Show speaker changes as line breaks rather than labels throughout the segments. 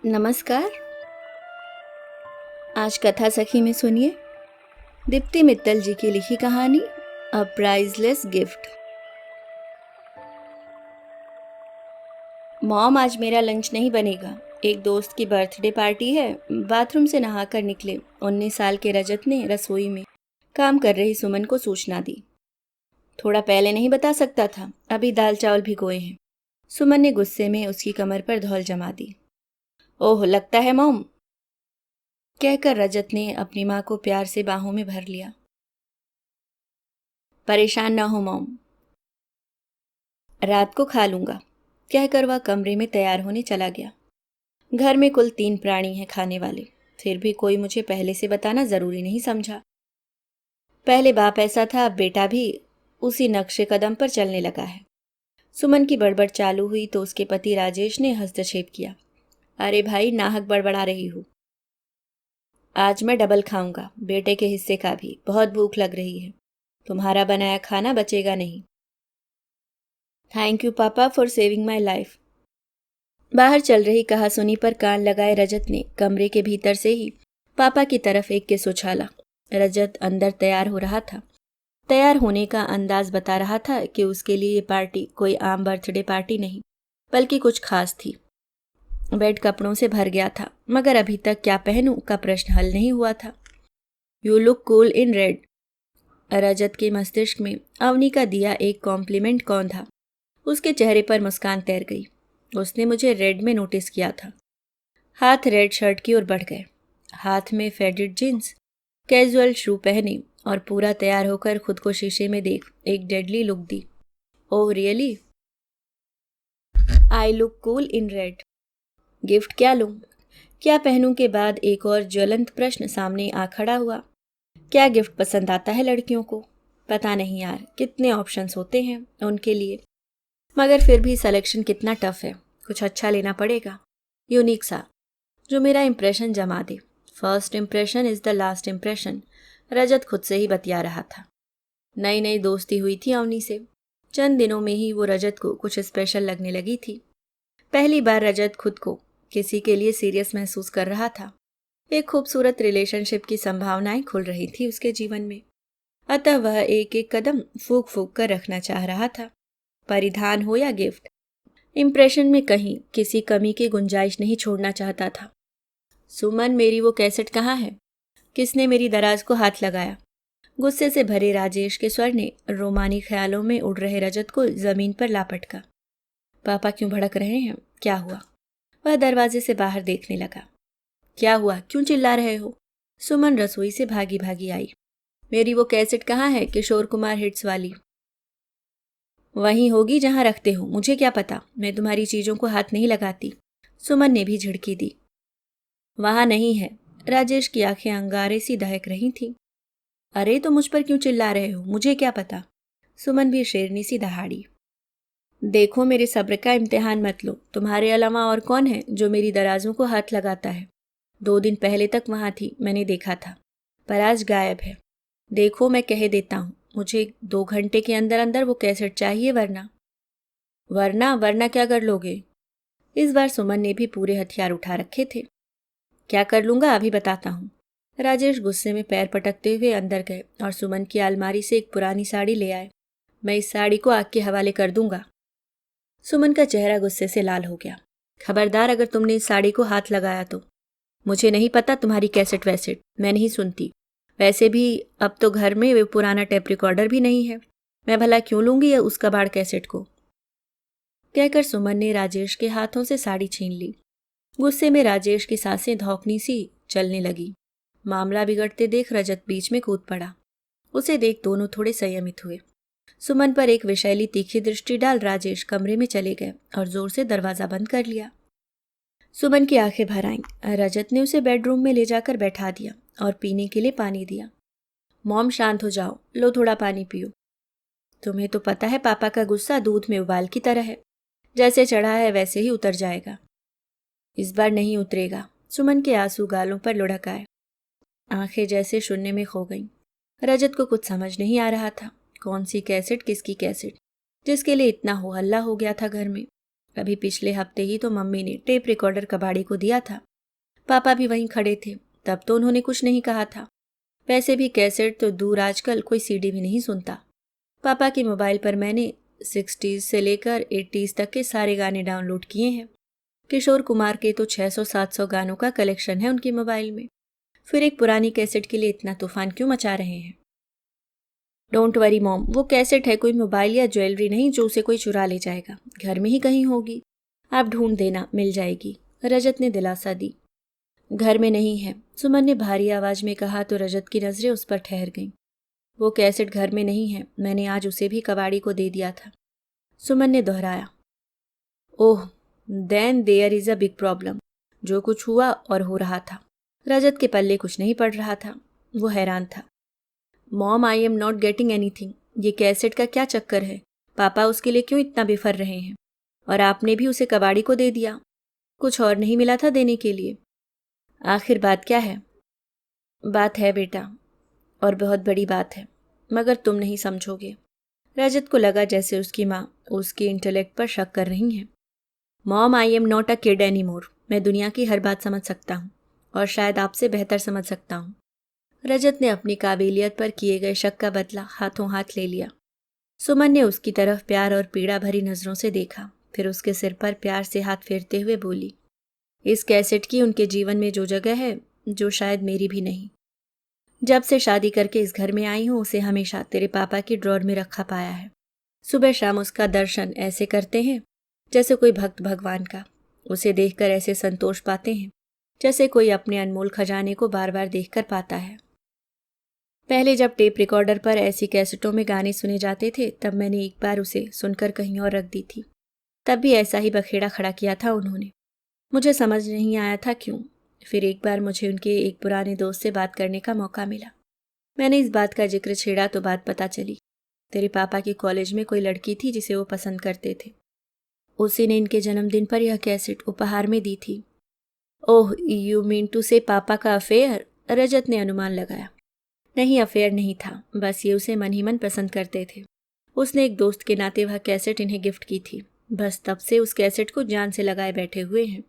नमस्कार। आज कथा सखी में सुनिए दीप्ति मित्तल जी की लिखी कहानी अ प्राइजलेस गिफ्ट। मॉम, आज मेरा लंच नहीं बनेगा। एक दोस्त की बर्थडे पार्टी है। बाथरूम से नहाकर निकले 19 साल के रजत ने रसोई में काम कर रही सुमन को सूचना दी। थोड़ा पहले नहीं बता सकता था, अभी दाल चावल भिगोए हैं। सुमन ने गुस्से में उसकी कमर पर धौल जमा दी। ओह, लगता है मॉम, कहकर रजत ने अपनी माँ को प्यार से बाहों में भर लिया। परेशान ना हो मॉम, रात को खा लूंगा, कहकर वह कमरे में तैयार होने चला गया। घर में कुल 3 प्राणी हैं खाने वाले, फिर भी कोई मुझे पहले से बताना जरूरी नहीं समझा। पहले बाप ऐसा था, अब बेटा भी उसी नक्शे कदम पर चलने लगा है। सुमन की बड़बड़ चालू हुई तो उसके पति राजेश ने हस्तक्षेप किया। अरे भाई, नाहक बड़बड़ा रही हूँ। आज मैं डबल खाऊंगा, बेटे के हिस्से का भी। बहुत भूख लग रही है, तुम्हारा बनाया खाना बचेगा नहीं। थैंक यू पापा फॉर सेविंग माई लाइफ। बाहर चल रही कहासुनी पर कान लगाए रजत ने कमरे के भीतर से ही पापा की तरफ एक किस उछाला। रजत अंदर तैयार हो रहा था। तैयार होने का अंदाज बता रहा था कि उसके लिए ये पार्टी कोई आम बर्थडे पार्टी नहीं, बल्कि कुछ खास थी। बेड कपड़ों से भर गया था, मगर अभी तक क्या पहनूं का प्रश्न हल नहीं हुआ था। You look cool in red. Rajat के मस्तिष्क में अवनी का दिया एक कॉम्प्लीमेंट कौन था। उसके चेहरे पर मुस्कान तैर गई। उसने मुझे रेड में नोटिस किया था। हाथ रेड शर्ट की ओर बढ़ गए। हाथ में फेडेड जींस, कैजुअल शू पहने और पूरा तैयार होकर खुद को शीशे में देख एक deadly look the. Oh really, I look cool in red. Gift क्या लूं, क्या पहनूं के बाद एक और ज्वलंत प्रश्न सामने आ खड़ा हुआ। क्या गिफ्ट पसंद आता है लड़कियों को? पता नहीं यार, कितने ऑप्शंस होते हैं उनके लिए, मगर फिर भी सिलेक्शन कितना टफ है। कुछ अच्छा लेना पड़ेगा, यूनिक सा, जो मेरा इंप्रेशन जमा दे। First impression is the last impression, Rajat खुद से ही बतिया रहा था। नई नई दोस्ती हुई थी अवनी से। चंद दिनों में ही वो रजत को कुछ स्पेशल लगने लगी थी। पहली बार रजत खुद को किसी के लिए सीरियस महसूस कर रहा था। एक खूबसूरत रिलेशनशिप की संभावनाएं खुल रही थी उसके जीवन में। अतः वह एक एक कदम फूंक फूंक कर रखना चाह रहा था। परिधान हो या गिफ्ट, इंप्रेशन में कहीं किसी कमी की गुंजाइश नहीं छोड़ना चाहता था। सुमन, मेरी वो कैसेट कहाँ है? किसने मेरी दराज को हाथ लगाया? गुस्से से भरे राजेश के स्वर ने रोमानी ख्यालों में उड़ रहे रजत को जमीन पर लापटका। पापा क्यों भड़क रहे हैं? क्या हुआ? वह दरवाजे से बाहर देखने लगा। क्या हुआ, क्यों चिल्ला रहे हो? सुमन रसोई से भागी भागी आई। मेरी वो कैसेट कहाँ है, किशोर कुमार हिट्स वाली? वहीं होगी जहां रखते हो, मुझे क्या पता, मैं तुम्हारी चीजों को हाथ नहीं लगाती। सुमन ने भी झिड़की दी। वहां नहीं है। राजेश की आंखें अंगारे सी दहक रही थीं। अरे तो मुझ पर क्यों चिल्ला रहे हो, मुझे क्या पता? सुमन भी शेरनी सी दहाड़ी। देखो, मेरे सब्र का इम्तिहान मत लो। तुम्हारे अलावा और कौन है जो मेरी दराजों को हाथ लगाता है? 2 दिन पहले तक वहां थी, मैंने देखा था, पर आज गायब है। देखो, मैं कह देता हूं, मुझे 2 घंटे के अंदर अंदर वो कैसेट चाहिए, वरना। वरना वरना क्या कर लोगे? इस बार सुमन ने भी पूरे हथियार उठा रखे थे। क्या कर लूंगा, अभी बताता हूँ। राजेश गुस्से में पैर पटकते हुए अंदर गए और सुमन की अलमारी से एक पुरानी साड़ी ले आए। मैं इस साड़ी को आग के हवाले कर दूंगा। सुमन का चेहरा गुस्से से लाल हो गया। खबरदार, अगर तुमने इस साड़ी को हाथ लगाया तो। मुझे नहीं पता तुम्हारी कैसेट वैसेट, मैं नहीं सुनती। वैसे भी अब तो घर में वे पुराना टेप रिकॉर्डर भी नहीं है। मैं भला क्यों लूंगी उस कबाड़ कैसेट को? कहकर सुमन ने राजेश के हाथों से साड़ी छीन ली। गुस्से में राजेश की सांसें धौंकनी सी चलने लगी। मामला बिगड़ते देख रजत बीच में कूद पड़ा। उसे देख दोनों थोड़े संयमित हुए। सुमन पर एक विषैली तीखी दृष्टि डाल राजेश कमरे में चले गए और जोर से दरवाजा बंद कर लिया। सुमन की आंखें भर आईं। रजत ने उसे बेडरूम में ले जाकर बैठा दिया और पीने के लिए पानी दिया। मॉम, शांत हो जाओ, लो थोड़ा पानी पियो। तुम्हें तो पता है पापा का गुस्सा दूध में उबाल की तरह है, जैसे चढ़ा है वैसे ही उतर जाएगा। इस बार नहीं उतरेगा। सुमन के आंसू गालों पर लुढ़क आए। आंखें जैसे शून्य में खो गईं। रजत को कुछ समझ नहीं आ रहा था। कौन सी कैसेट, किसकी कैसेट, जिसके लिए इतना हो हल्ला हो गया था घर में। अभी पिछले हफ्ते ही तो मम्मी ने टेप रिकॉर्डर कबाड़ी को दिया था। पापा भी वहीं खड़े थे, तब तो उन्होंने कुछ नहीं कहा था। वैसे भी कैसेट तो दूर, आजकल कोई सीडी भी नहीं सुनता। पापा के मोबाइल पर मैंने 60s से लेकर 80s तक के सारे गाने डाउनलोड किए हैं। किशोर कुमार के तो 600-700 गानों का कलेक्शन है उनके मोबाइल में। फिर एक पुरानी कैसेट के लिए इतना तूफान क्यों मचा रहे हैं? डोंट वरी मॉम, वो कैसेट है, कोई मोबाइल या ज्वेलरी नहीं जो उसे कोई चुरा ले जाएगा। घर में ही कहीं होगी, आप ढूंढ देना, मिल जाएगी, रजत ने दिलासा दी। घर में नहीं है, सुमन ने भारी आवाज में कहा तो रजत की नजरें उस पर ठहर गईं। वो कैसेट घर में नहीं है, मैंने आज उसे भी कबाड़ी को दे दिया था, सुमन ने दोहराया। Oh, then there is a big problem. जो कुछ हुआ और हो रहा था, रजत के पल्ले कुछ नहीं पड़ रहा था। वो हैरान था। Mom, I am not getting anything. ये कैसेट का क्या चक्कर है? पापा उसके लिए क्यों इतना बेफर रहे हैं? और आपने भी उसे कबाड़ी को दे दिया, कुछ और नहीं मिला था देने के लिए? आखिर बात क्या है? बात है बेटा, और बहुत बड़ी बात है, मगर तुम नहीं समझोगे। रजत को लगा जैसे उसकी माँ उसके इंटेलेक्ट पर शक कर रही हैं। Mom, I am not a kid any more. मैं दुनिया की हर बात समझ सकता हूँ, और शायद आपसे बेहतर समझ सकता हूँ। रजत ने अपनी काबिलियत पर किए गए शक का बदला हाथों हाथ ले लिया। सुमन ने उसकी तरफ प्यार और पीड़ा भरी नजरों से देखा, फिर उसके सिर पर प्यार से हाथ फेरते हुए बोली, इस कैसेट की उनके जीवन में जो जगह है, जो शायद मेरी भी नहीं। जब से शादी करके इस घर में आई हूँ, उसे हमेशा तेरे पापा की ड्रॉर में रखा पाया है। सुबह शाम उसका दर्शन ऐसे करते हैं जैसे कोई भक्त भगवान का। उसे देखकर ऐसे संतोष पाते हैं जैसे कोई अपने अनमोल खजाने को बार बार देखकर पाता है। पहले जब टेप रिकॉर्डर पर ऐसी कैसेटों में गाने सुने जाते थे, तब मैंने एक बार उसे सुनकर कहीं और रख दी थी। तब भी ऐसा ही बखेड़ा खड़ा किया था उन्होंने। मुझे समझ नहीं आया था क्यों। फिर एक बार मुझे उनके एक पुराने दोस्त से बात करने का मौका मिला। मैंने इस बात का जिक्र छेड़ा तो बात पता चली। तेरे पापा के कॉलेज में कोई लड़की थी जिसे वो पसंद करते थे। उसी ने इनके जन्मदिन पर यह कैसेट उपहार में दी थी। ओह, यू मीन टू से पापा का अफेयर? रजत ने अनुमान लगाया। नहीं, अफेयर नहीं था, बस ये उसे मन ही मन पसंद करते थे। उसने एक दोस्त के नाते वह कैसेट इन्हें गिफ्ट की थी। बस तब से उस कैसेट को जान से लगाए बैठे हुए हैं।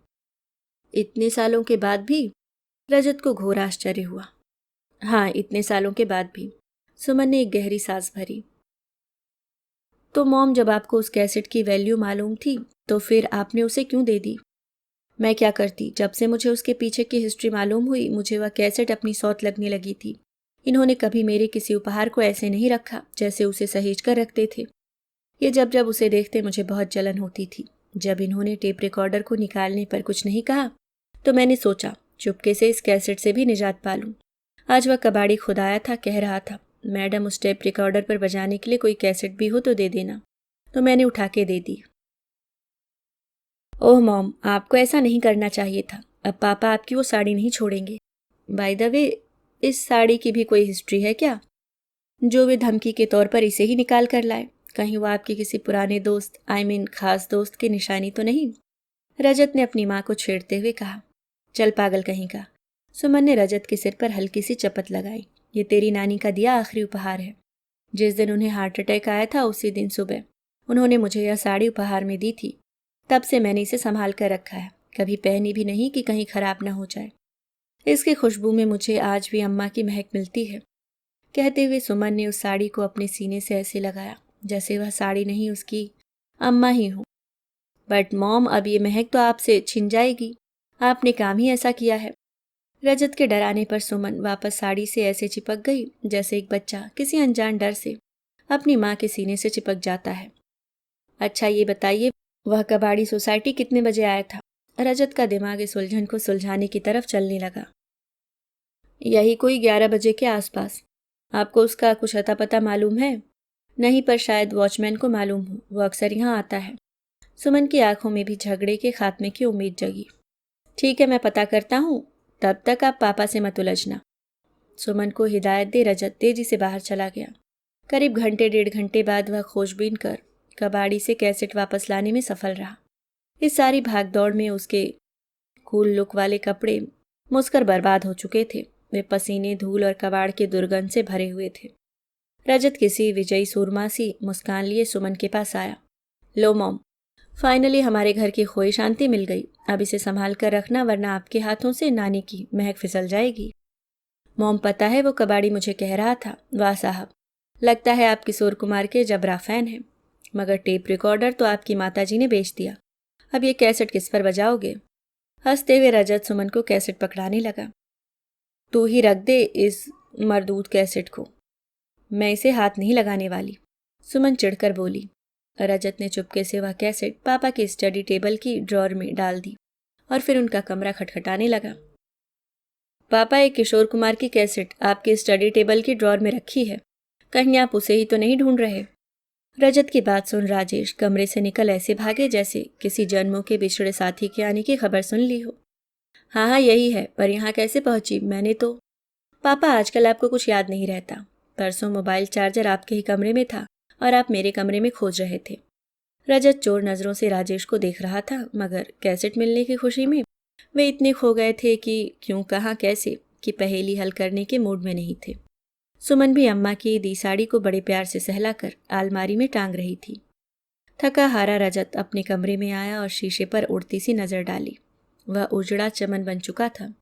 इतने सालों के बाद भी? रजत को घोर आश्चर्य हुआ। हाँ, इतने सालों के बाद भी। सुमन ने एक गहरी सांस भरी। तो मॉम, जब आपको उस कैसेट की वैल्यू मालूम थी, तो फिर आपने उसे क्यों दे दी? मैं क्या करती? जब से मुझे उसके पीछे की हिस्ट्री मालूम हुई, मुझे वह कैसेट अपनी सौत लगने लगी थी। इन्होंने कभी मेरे किसी उपहार को ऐसे नहीं रखा जैसे उसे सहेज कर रखते थे। ये जब जब उसे देखते मुझे बहुत जलन होती थी। जब इन्होंने टेप रिकॉर्डर को निकालने पर कुछ नहीं कहा, तो मैंने सोचा चुपके से इस कैसेट से भी निजात पा लूं। आज वह कबाड़ी खुद आया था, कह रहा था, मैडम, उस टेप रिकॉर्डर पर बजाने के लिए कोई कैसेट भी हो तो दे देना। तो मैंने उठा के दे दी। ओह मॉम, आपको ऐसा नहीं करना चाहिए था। अब पापा आपकी वो साड़ी नहीं छोड़ेंगे। बाय द वे, इस साड़ी की भी कोई हिस्ट्री है क्या, जो वे धमकी के तौर पर इसे ही निकाल कर लाए? कहीं वो आपके किसी पुराने दोस्त, खास दोस्त की निशानी तो नहीं? रजत ने अपनी माँ को छेड़ते हुए कहा। चल पागल कहीं का। सुमन ने रजत के सिर पर हल्की सी चपत लगाई। ये तेरी नानी का दिया आखिरी उपहार है। जिस दिन उन्हें हार्ट अटैक आया था, उसी दिन सुबह उन्होंने मुझे यह साड़ी उपहार में दी थी। तब से मैंने इसे संभाल कर रखा है, कभी पहनी भी नहीं कि कहीं खराब न हो जाए। इसकी खुशबू में मुझे आज भी अम्मा की महक मिलती है। कहते हुए सुमन ने उस साड़ी को अपने सीने से ऐसे लगाया जैसे वह साड़ी नहीं, उसकी अम्मा ही हो। बट मॉम, अब ये महक तो आपसे छिन जाएगी। आपने काम ही ऐसा किया है। रजत के डराने पर सुमन वापस साड़ी से ऐसे चिपक गई जैसे एक बच्चा किसी अनजान डर से अपनी माँ के सीने से चिपक जाता है। अच्छा ये बताइए, वह कबाड़ी सोसाइटी कितने बजे आया था? रजत का दिमाग इस उलझन को सुलझाने की तरफ चलने लगा। यही कोई 11 बजे के आसपास। आपको उसका कुछ अता पता मालूम है? नहीं, पर शायद वॉचमैन को मालूम हो, वो अक्सर यहाँ आता है। सुमन की आंखों में भी झगड़े के खात्मे की उम्मीद जगी। ठीक है, मैं पता करता हूँ, तब तक आप पापा से मत उलझना। सुमन को हिदायत दे रजत तेजी से बाहर चला गया। करीब घंटे 1.5 घंटे बाद वह खोजबीन कर कबाड़ी से कैसेट वापस लाने में सफल रहा। इस सारी भागदौड़ में उसके कूल लुक वाले कपड़े मुझकर बर्बाद हो चुके थे। वे पसीने, धूल और कबाड़ के दुर्गंध से भरे हुए थे। रजत किसी विजयी सूरमा सी मुस्कान लिए सुमन के पास आया। लो मॉम, फाइनली हमारे घर की खोई शांति मिल गई। अब इसे संभाल कर रखना, वरना आपके हाथों से नानी की महक फिसल जाएगी। मॉम, पता है वो कबाड़ी मुझे कह रहा था। वाह साहब, लगता है आप किशोर कुमार के जबरा फैन हैं। मगर टेप रिकॉर्डर तो आपकी माताजी ने बेच दिया। अब ये कैसेट किस पर बजाओगे? हंसते हुए रजत सुमन को कैसेट पकड़ाने लगा। तू ही रख दे इस मरदूद कैसेट को, मैं इसे हाथ नहीं लगाने वाली, सुमन चिढ़कर बोली। रजत ने चुपके से वह कैसेट पापा के स्टडी टेबल की ड्रॉर में डाल दी और फिर उनका कमरा खटखटाने लगा। पापा, एक किशोर कुमार की कैसेट आपके स्टडी टेबल की ड्रॉर में रखी है, कहीं आप उसे ही तो नहीं ढूंढ रहे? रजत की बात सुन राजेश कमरे से निकल ऐसे भागे जैसे किसी जन्मों के बिछड़े साथी के आने की खबर सुन ली हो। हाँ हाँ यही है, पर यहाँ कैसे पहुंची? मैंने तो पापा, आजकल आपको कुछ याद नहीं रहता। परसों मोबाइल चार्जर आपके ही कमरे में था और आप मेरे कमरे में खोज रहे थे। रजत चोर नजरों से राजेश को देख रहा था, मगर कैसेट मिलने की खुशी में वे इतने खो गए थे कि क्यों, कहाँ, कैसे कि पहेली हल करने के मूड में नहीं थे। सुमन भी अम्मा की दी साड़ी को बड़े प्यार से सहलाकर अलमारी में टांग रही थी। थका हारा रजत अपने कमरे में आया और शीशे पर उड़ती सी नजर डाली। वह उजड़ा चमन बन चुका था।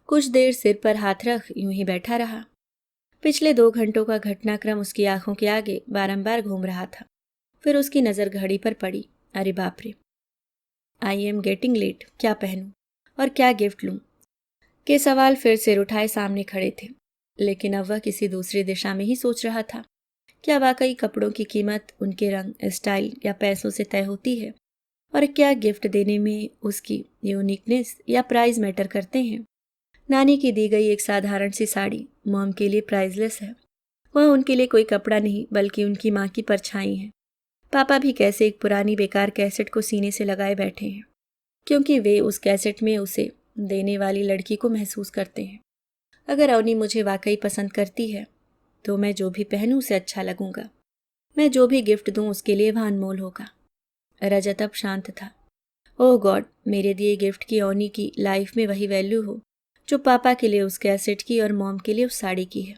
कुछ देर सिर पर हाथ रख यूं ही बैठा रहा। पिछले 2 घंटों का घटनाक्रम उसकी आंखों के आगे बारंबार घूम रहा था। फिर उसकी नज़र घड़ी पर पड़ी। अरे बाप रे, आई एम गेटिंग लेट। क्या पहनूं और क्या गिफ्ट लूं के सवाल फिर सिर उठाए सामने खड़े थे। लेकिन अब वह किसी दूसरी दिशा में ही सोच रहा था। क्या वाकई कपड़ों की कीमत उनके रंग, स्टाइल या पैसों से तय होती है? और क्या गिफ्ट देने में उसकी यूनिकनेस या प्राइस मैटर करते हैं? नानी की दी गई एक साधारण सी साड़ी मॉम के लिए प्राइसलेस है। वह उनके लिए कोई कपड़ा नहीं, बल्कि उनकी माँ की परछाई है। पापा भी कैसे एक पुरानी बेकार कैसेट को सीने से लगाए बैठे हैं, क्योंकि वे उस कैसेट में उसे देने वाली लड़की को महसूस करते हैं। अगर अवनी मुझे वाकई पसंद करती है तो मैं जो भी पहनूं उसे अच्छा लगूंगा। मैं जो भी गिफ्ट दूं उसके लिए वह अनमोल होगा। रजत अब शांत था। ओह गॉड, मेरे दिए गिफ्ट की अवनी की लाइफ में वही वैल्यू हो जो पापा के लिए उस कैसेट की और मॉम के लिए उस साड़ी की है।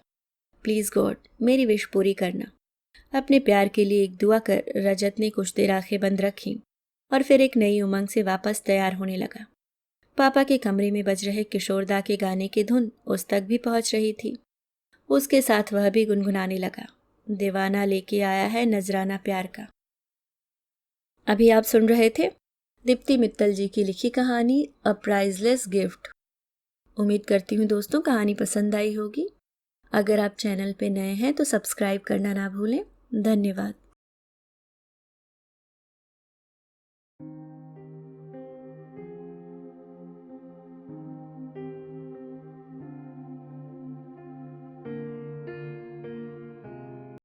प्लीज़ गॉड, मेरी विश पूरी करना। अपने प्यार के लिए एक दुआ कर रजत ने कुछ देर आंखें बंद रखीं और फिर एक नई उमंग से वापस तैयार होने लगा। पापा के कमरे में बज रहे किशोरदा के गाने की धुन उस तक भी पहुंच रही थी। उसके साथ वह भी गुनगुनाने लगा। दीवाना लेके आया है नजराना प्यार का। अभी आप सुन रहे थे दीप्ति मित्तल जी की लिखी कहानी अ प्राइजलेस गिफ्ट। उम्मीद करती हूँ दोस्तों कहानी पसंद आई होगी। अगर आप चैनल पे नए हैं तो सब्सक्राइब करना ना भूलें। धन्यवाद।